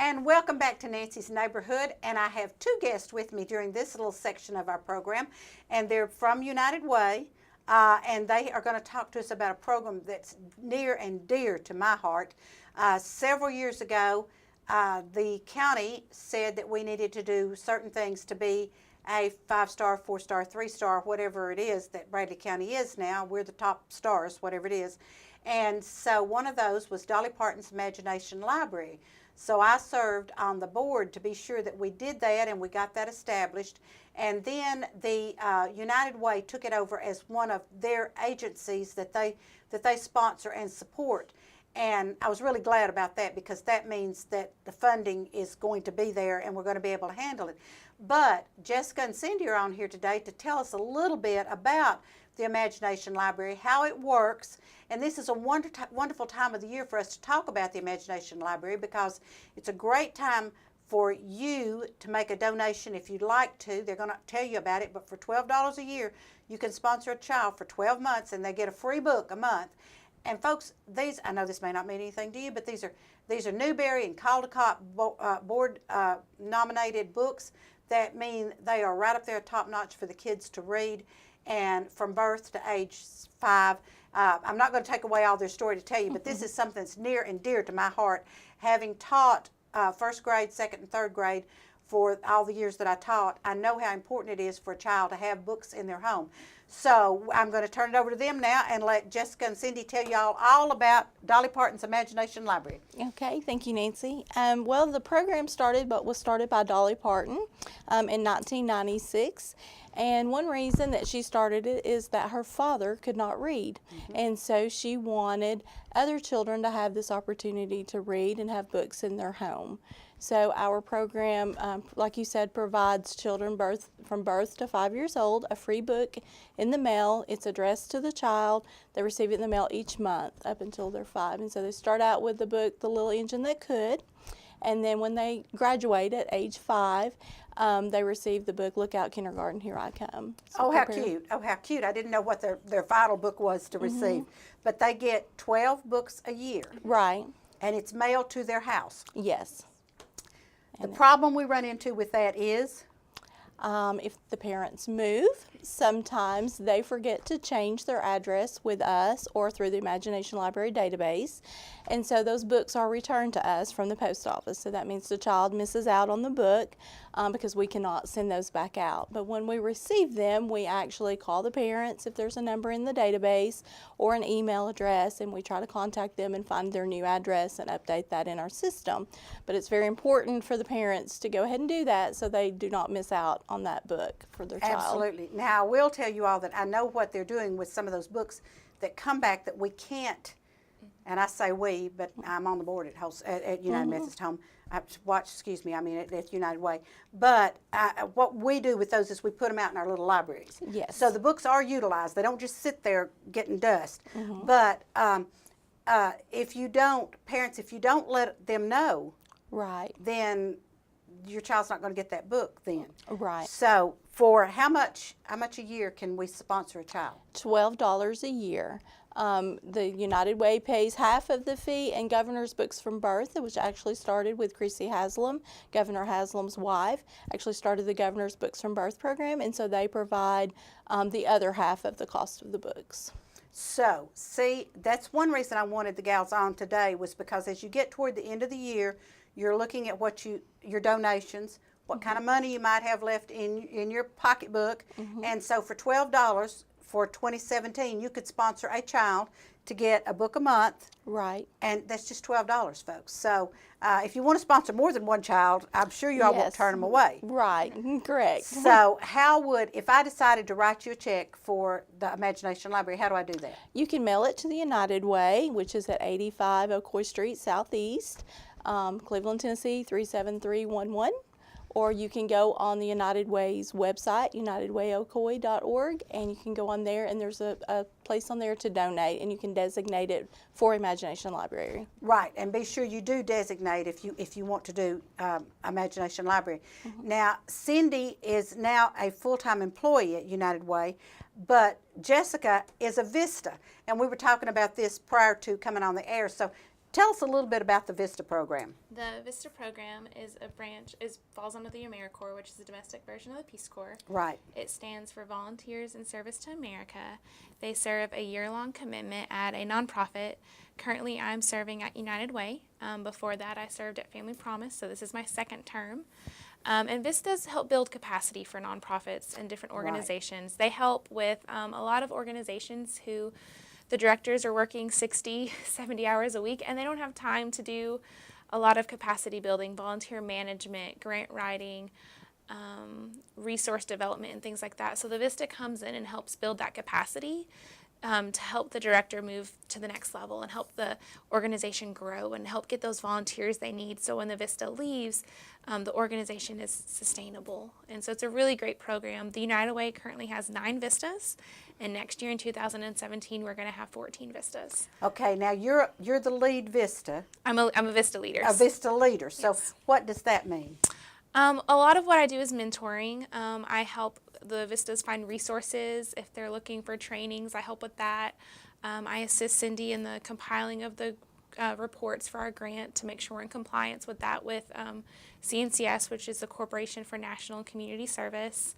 And welcome back to Nancy's Neighborhood. And I have two guests with me during this little section of our program. And they're from United Way. And they are going to talk to us about a program that's near and dear to my heart. Several years ago, the county said that we needed to do certain things to be a 5-star, 4-star, 3-star, whatever it is that Bradley County is now. We're the top stars, whatever it is. And so one of those was Dolly Parton's Imagination Library. So I served on the board to be sure that we did that and we got that established. And then the United Way took it over as one of their agencies that they sponsor and support. And I was really glad about that because that means that the funding is going to be there and we're going to be able to handle it. But Jessica and Cindy are on here today to tell us a little bit about the Imagination Library, how it works. And this is a wonderful time of the year for us to talk about the Imagination Library because it's a great time for you to make a donation if you'd like to. They're going to tell you about it, but for $12 a year, you can sponsor a child for 12 months and they get a free book a month. And folks, these, I know this may not mean anything to you, but these are Newbery and Caldecott board nominated books that mean they are right up there top notch for the kids to read, and from birth to age 5. I'm not going to take away all their story to tell you, but this is something that's near and dear to my heart. Having taught first grade, second and third grade for all the years that I taught, I know how important it is for a child to have books in their home. So I'm going to turn it over to them now and let Jessica and Cindy tell y'all all about Dolly Parton's Imagination Library. Okay, thank you, Nancy. Well, the program was started by Dolly Parton in 1996. And one reason that she started it is that her father could not read. And so she wanted other children to have this opportunity to read and have books in their home. So our program, like you said, provides children from birth to 5 years old a free book in the mail. It's addressed to the child. They receive it in the mail each month up until they're 5. And so they start out with the book, The Little Engine That Could. And then when they graduate at age 5, they receive the book, Look Out Kindergarten, Here I Come. So how cute. Oh, how cute. I didn't know what their final book was to receive. But they get 12 books a year. Right. And it's mailed to their house. Yes. The problem we run into with that is? If the parents move, sometimes they forget to change their address with us or through the Imagination Library database. And so those books are returned to us from the post office. So that means the child misses out on the book because we cannot send those back out. But when we receive them, we actually call the parents if there's a number in the database or an email address, and we try to contact them and find their new address and update that in our system. But it's very important for the parents to go ahead and do that so they do not miss out on that book for their child. Absolutely. Now, I will tell you all that I know what they're doing with some of those books that come back that we can't, and I say we, but I'm on the board at United Methodist Home. At United Way. But what we do with those is we put them out in our little libraries. Yes. So the books are utilized. They don't just sit there getting dust. But if you don't let them know, right, then your child's not going to get that book then. Right. So for how much a year can we sponsor a child? $12 a year. The United Way pays half of the fee, and Governor's Books from Birth, which actually started with Chrissy Haslam, Governor Haslam's wife, actually started the Governor's Books from Birth program, and so they provide the other half of the cost of the books. So, see, that's one reason I wanted the gals on today, was because as you get toward the end of the year, you're looking at your donations, what kind of money you might have left in your pocketbook, and so for $12 for 2017, you could sponsor a child to get a book a month. Right. And that's just $12, folks. So if you want to sponsor more than one child, I'm sure you all won't turn them away. Right. Correct. So if I decided to write you a check for the Imagination Library, how do I do that? You can mail it to the United Way, which is at 85 Ocoee Street Southeast, Cleveland, Tennessee 37311. Or you can go on the United Way's website, unitedwayocoee.org, and you can go on there, and there's a place on there to donate, and you can designate it for Imagination Library. Right, and be sure you do designate if you want to do Imagination Library. Now, Cindy is now a full-time employee at United Way, but Jessica is a VISTA, and we were talking about this prior to coming on the air. So tell us a little bit about the VISTA program. The VISTA program is a branch, falls under the AmeriCorps, which is the domestic version of the Peace Corps. Right. It stands for Volunteers in Service to America. They serve a year-long commitment at a nonprofit. Currently, I'm serving at United Way. Before that, I served at Family Promise, so this is my second term. And VISTAs help build capacity for nonprofits and different organizations. They help with a lot of organizations who the directors are working 60, 70 hours a week, and they don't have time to do a lot of capacity building, volunteer management, grant writing, resource development, and things like that. So the VISTA comes in and helps build that capacity to help the director move to the next level and help the organization grow and help get those volunteers they need. So when the VISTA leaves, the organization is sustainable. And so it's a really great program. The United Way currently has 9 VISTAs, and next year in 2017 we're going to have 14 VISTAs. Okay, now you're the lead VISTA. I'm a VISTA leader. A VISTA leader. So Yes. what does that mean? A lot of what I do is mentoring. I help the VISTAs find resources. If they're looking for trainings, I help with that. I assist Cindy in the compiling of the reports for our grant to make sure we're in compliance with that with CNCS, which is the Corporation for National and Community Service.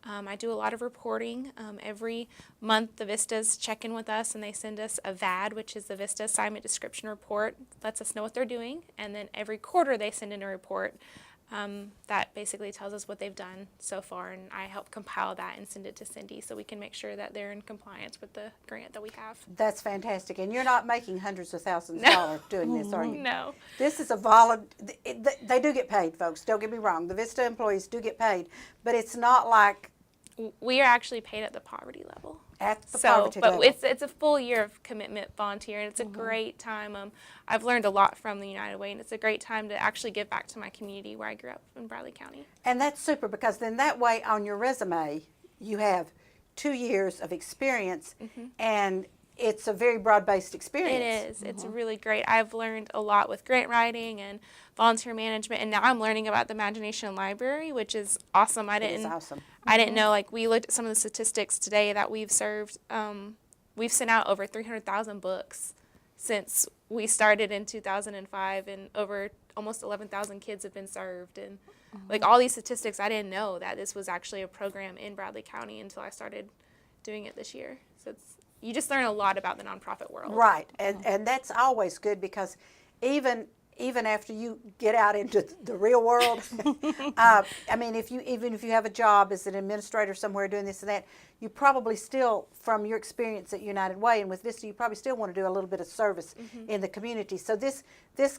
I do a lot of reporting. Every month the VISTAs check in with us and they send us a VAD, which is the VISTA Assignment Description Report. Lets us know what they're doing. And then every quarter they send in a report that basically tells us what they've done so far, and I help compile that and send it to Cindy so we can make sure that they're in compliance with the grant that we have. That's fantastic. And you're not making hundreds of thousands of dollars doing this, are you? No. This is a they do get paid, folks. Don't get me wrong. The VISTA employees do get paid, but it's not like We are actually paid at the poverty level. at the poverty level. It's a full year of commitment volunteer, and it's a great time. I've learned a lot from the United Way, and it's a great time to actually give back to my community where I grew up in Bradley County. And that's super, because then that way on your resume you have 2 years of experience, and it's a very broad-based experience. It is. It's really great. I've learned a lot with grant writing and volunteer management, and now I'm learning about the Imagination Library, which is awesome. It is awesome. I didn't know, like, we looked at some of the statistics today that we've served. We've sent out over 300,000 books since we started in 2005, and over almost 11,000 kids have been served. And like all these statistics, I didn't know that this was actually a program in Bradley County until I started doing it this year. So you just learn a lot about the nonprofit world. Right, and that's always good, because even after you get out into the real world, I mean, even if you have a job as an administrator somewhere doing this and that, you probably still, from your experience at United Way and with VISTA, you probably still want to do a little bit of service in the community. So this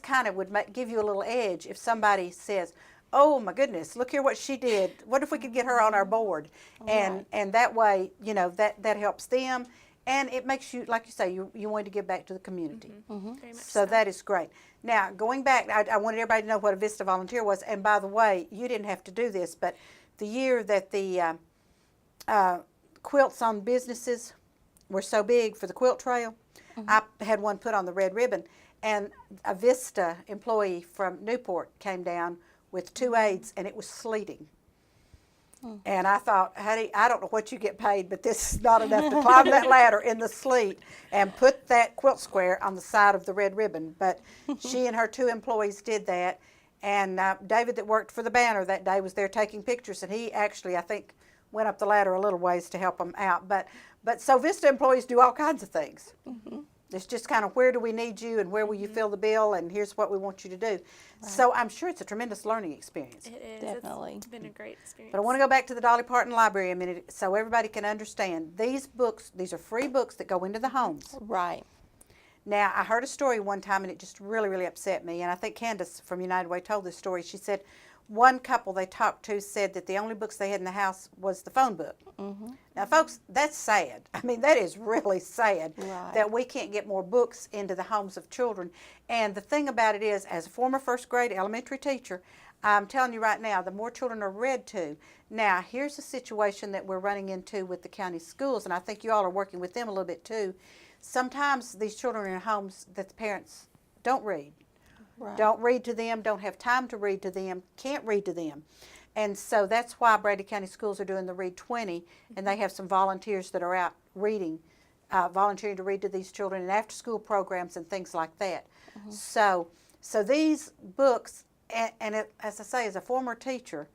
kind of would give you a little edge if somebody says, "Oh my goodness, look here what she did. What if we could get her on our board?" And that way, that helps them. And it makes you, like you say, you want to give back to the community. Very much So that is great. Now, going back, I wanted everybody to know what a VISTA volunteer was. And by the way, you didn't have to do this, but the year that the quilts on businesses were so big for the quilt trail, I had one put on the red ribbon. And a VISTA employee from Newport came down with 2 aides, and it was sleeting. And I thought, honey, I don't know what you get paid, but this is not enough to climb that ladder in the sleet and put that quilt square on the side of the red ribbon. But she and her 2 employees did that. And David, that worked for the banner that day, was there taking pictures. And he actually, I think, went up the ladder a little ways to help them out. But so VISTA employees do all kinds of things. It's just kind of, where do we need you, and where will you fill the bill, and here's what we want you to do. Right. So I'm sure it's a tremendous learning experience. It is. Definitely. It's been a great experience. But I want to go back to the Dolly Parton Library a minute so everybody can understand. These books, these are free books that go into the homes. Right. Now, I heard a story one time, and it just really, really upset me. And I think Candace from United Way told this story. She said one couple they talked to said that the only books they had in the house was the phone book. Now, folks, that's sad. I mean, that is really sad that we can't get more books into the homes of children. And the thing about it is, as a former first grade elementary teacher, I'm telling you right now, the more children are read to. Now, here's a situation that we're running into with the county schools, and I think you all are working with them a little bit too. Sometimes these children are in homes that the parents don't read. Don't read to them, don't have time to read to them, can't read to them. And so that's why Bradley County Schools are doing the Read 20, and they have some volunteers that are out reading, volunteering to read to these children, and after-school programs and things like that. So these books, as I say, as a former teacher,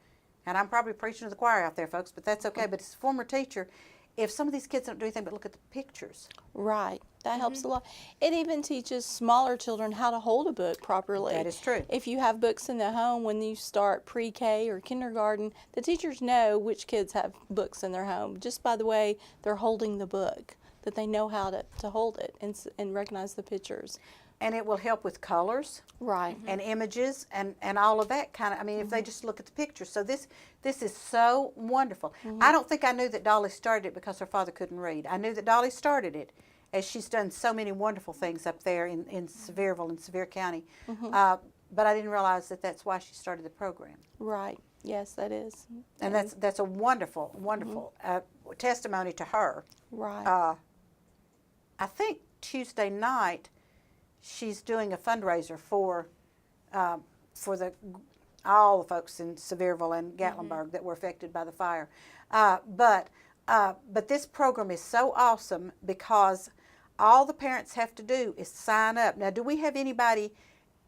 and I'm probably preaching to the choir out there, folks, but that's okay. But as a former teacher, if some of these kids don't do anything but look at the pictures, Right. That helps a lot. It even teaches smaller children how to hold a book properly. that is true. If you have books in the home when you start pre-K or kindergarten, the teachers know which kids have books in their home just by the way they're holding the book, that they know how to hold it and recognize the pictures. And it will help with colors Right. and images and all of that kind of, I mean, if they just look at the pictures. So this is so wonderful. I don't think I knew that Dolly started it because her father couldn't read. I knew that Dolly started it as she's done so many wonderful things up there in Sevierville and Sevier County. But I didn't realize that that's why she started the program. Right. Yes, that is. And that's a wonderful, wonderful testimony to her. Right. I think Tuesday night she's doing a fundraiser for all the folks in Sevierville and Gatlinburg that were affected by the fire. But this program is so awesome because all the parents have to do is sign up. Now, do we have anybody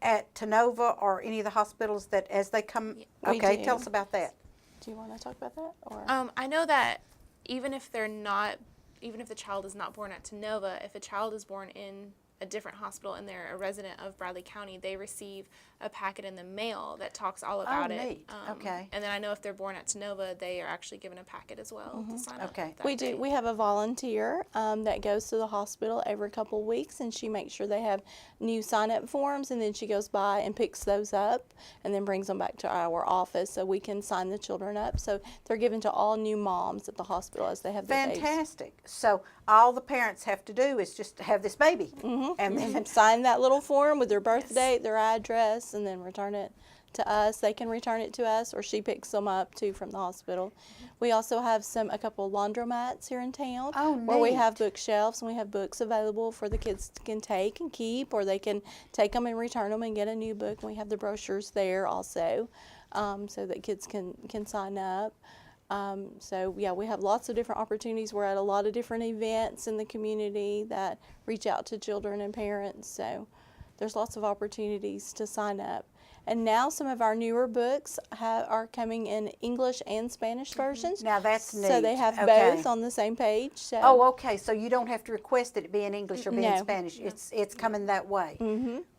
at Tenova or any of the hospitals that as they come? We Okay, do. tell us about that. Do you want to talk about that? Or I know that even if the child is not born at Tenova, if a child is born in a different hospital and they're a resident of Bradley County, they receive a packet in the mail that talks all about it. Neat. Okay. And then I know if they're born at Tenova, they are actually given a packet as well to sign up. Okay. that we day. do. We have a volunteer that goes to the hospital every couple weeks, and she makes sure they have new sign-up forms, and then she goes by and picks those up, and then brings them back to our office so we can sign the children up. So they're given to all new moms at the hospital as they have their babies. Fantastic. So all the parents have to do is just have this baby. And then Sign that little form with their birth date, their address, and then return it to us. They can return it to us, or she picks them up too from the hospital. We also have a couple of laundromats here in town where we have neat. bookshelves, and we have books available for the kids can take and keep, or they can take them and return them and get a new book. And we have the brochures there also, so that kids can sign up. So yeah, we have lots of different opportunities. We're at a lot of different events in the community that reach out to children and parents. So there's lots of opportunities to sign up. And now some of our newer books are coming in English and Spanish versions. Now that's neat. So they have Okay. both on the same page. So Oh, okay. So you don't have to request that it be in English or be in No. Spanish. It's coming that way.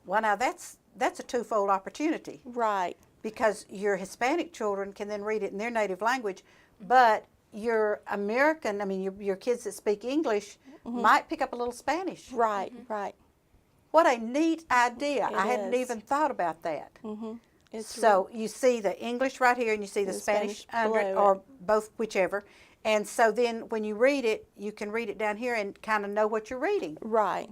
Well, now that's a twofold opportunity right. because your Hispanic children can then read it in their native language, but your American, I mean your kids that speak English might pick up a little Spanish. Right. Right. What a neat idea. It I hadn't is. even thought about that. It's So you see the English right here and you see the The Spanish Spanish under it, below or both, whichever. And so then when you read it, you can read it down here and kind of know what you're reading. Right.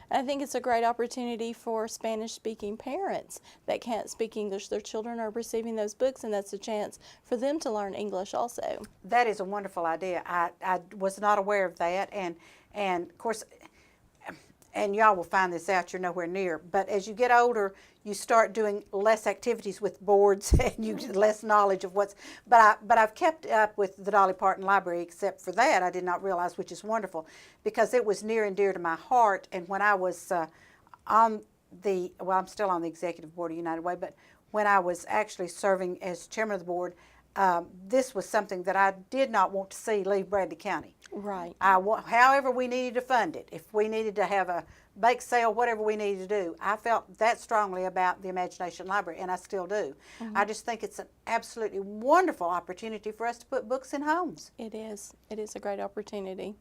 I think it's a great opportunity for Spanish-speaking parents that can't speak English. Their children are receiving those books, and that's a chance for them to learn English also. That is a wonderful idea. I was not aware of that. And of course, and y'all will find this out, you're nowhere near. But as you get older, you start doing less activities with boards and you get less knowledge of what's. But I've kept up with the Dolly Parton Library, except for that I did not realize, which is wonderful, because it was near and dear to my heart. And when I was I'm still on the executive board of United Way, but when I was actually serving as chairman of the board, this was something that I did not want to see leave Bradley County. Right. However we needed to fund it, if we needed to have a bake sale, whatever we needed to do, I felt that strongly about the Imagination Library, and I still do. I just think it's an absolutely wonderful opportunity for us to put books in homes. It is. It is a great opportunity.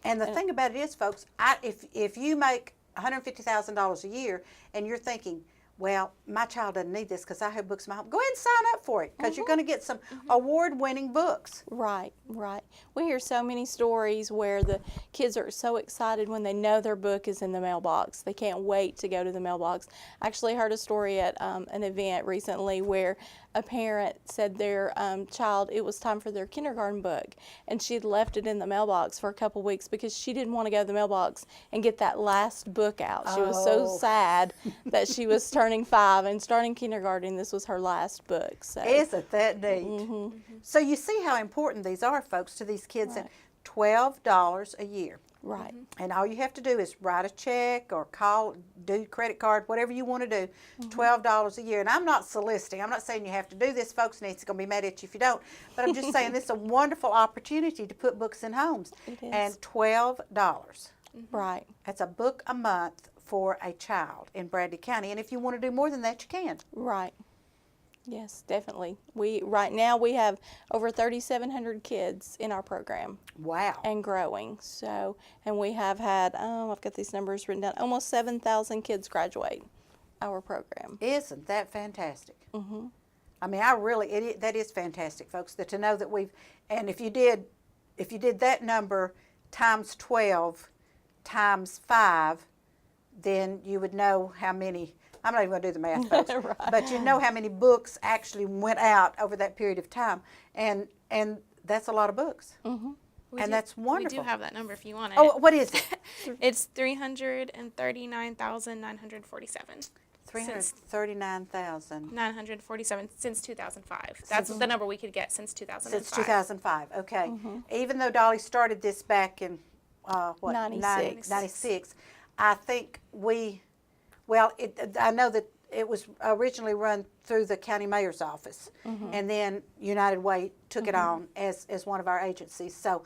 And the thing about it is, folks, if you make $150,000 a year and you're thinking, well, my child doesn't need this because I have books in my home, go ahead and sign up for it because you're going to get some award-winning books. Right, right. We hear so many stories where the kids are so excited when they know their book is in the mailbox. They can't wait to go to the mailbox. I actually heard a story at an event recently where a parent said their child, it was time for their kindergarten book, and she'd left it in the mailbox for a couple weeks because she didn't want to go to the mailbox and get that last book out. She was so sad that she was turning 5 and starting kindergarten. This was her last book. So Isn't that neat? So you see how important these are, folks, to these kids. Right. And $12 a year. Right. And all you have to do is write a check or call, do credit card, whatever you want to do, $12 a year. And I'm not soliciting. I'm not saying you have to do this, folks. Nancy's going to be mad at you if you don't. But I'm just saying this is a wonderful opportunity to put books in homes. It is. And $12. Right. That's a book a month for a child in Bradley County. And if you want to do more than that, you can. Right. Yes, definitely. Right now we have over 3,700 kids in our program Wow. and growing. So, and we have had, I've got these numbers written down, almost 7,000 kids graduate our program. Isn't that fantastic? Mhm. I mean, that is fantastic, folks, that to know that and if you did that number times 12 times 5, then you would know how many, I'm not even going to do the math, folks, Right. but you know how many books actually went out over that period of time. And that's a lot of books. Mhm. And that's We wonderful. do have that number if you want it. Oh, what is it? It's 339,947. 339,000 947 since 2005. That's the number we could get sinst 2005. since 2005. Okay. Even though Dolly started this back in, 96. 96, I think I know that it was originally run through the county mayor's office, and then United Way took it on as one of our agencies. So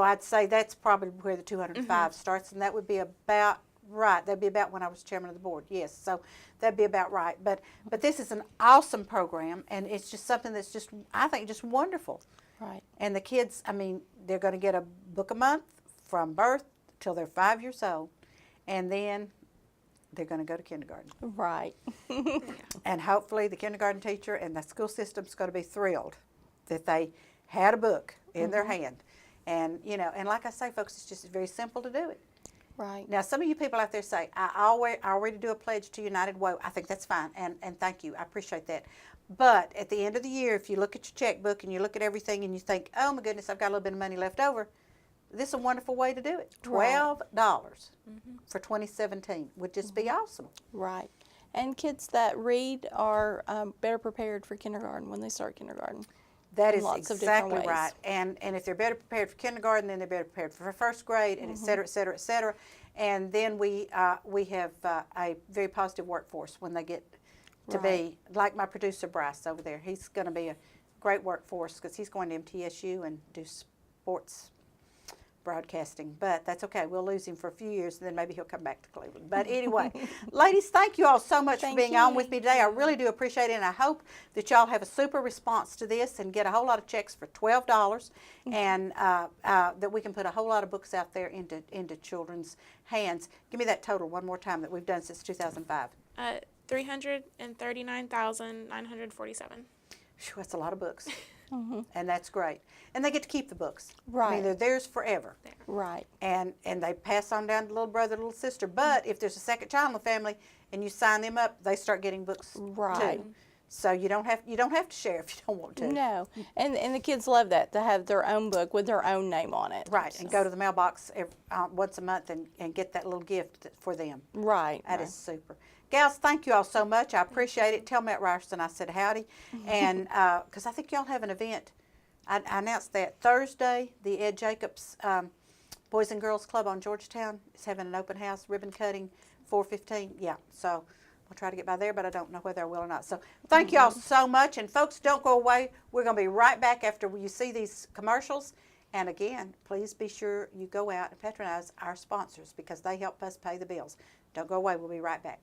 I'd say that's probably where the 205 starts, and that would be about right. That'd be about when I was chairman of the board. Yes, so that'd be about right. But this is an awesome program, and it's just something that's just, I think, just wonderful. Right. And the kids, I mean, they're going to get a book a month from birth till they're 5 years old, and then they're going to go to kindergarten. Right. And hopefully the kindergarten teacher and the school system's going to be thrilled that they had a book in their hand. And, and like I say, folks, it's just very simple to do it. Right. Now, some of you people out there say, I already do a pledge to United Way. I think that's fine, and thank you. I appreciate that. But at the end of the year, if you look at your checkbook and you look at everything and you think, oh, my goodness, I've got a little bit of money left over, this is a wonderful way to do it. $12 for 2017 would just be awesome. Right. And kids that read are better prepared for kindergarten when they start kindergarten. That in is lots of different exactly ways. right. And if they're better prepared for kindergarten, then they're better prepared for first grade, and et cetera, et cetera, et cetera. And then we have a very positive workforce when they get to be, like my producer Bryce over there. He's going to be a great workforce because he's going to MTSU and do sports broadcasting, but that's okay. We'll lose him for a few years, and then maybe he'll come back to Cleveland. But anyway, ladies, thank you all so much for being on with me today. I really do appreciate it, and I hope that y'all have a super response to this and get a whole lot of checks for $12, and that we can put a whole lot of books out there into children's hands. Give me that total one more time that we've done since 2005. 339,947. Phew, that's a lot of books, and that's great. And they get to keep the books. I mean, Right. they're theirs forever. Right. And they pass on down to little brother, little sister. But if there's a second child in the family and you sign them up, they start getting books Right. too. So you don't have to share if you don't want to. No. And the kids love that, to have their own book with their own name on it. Right, and go to the mailbox once a month and get that little gift for them. Right. That is super. Gals, thank you all so much. I appreciate it. Tell Matt Ryerson I said howdy. And because I think y'all have an event. I announced that Thursday, the Ed Jacobs Boys and Girls Club on Georgetown is having an open house, ribbon cutting, 4:15. Yeah, so we'll try to get by there, but I don't know whether I will or not. So thank you all so much. And folks, don't go away. We're going to be right back after you see these commercials. And again, please be sure you go out and patronize our sponsors because they help us pay the bills. Don't go away. We'll be right back.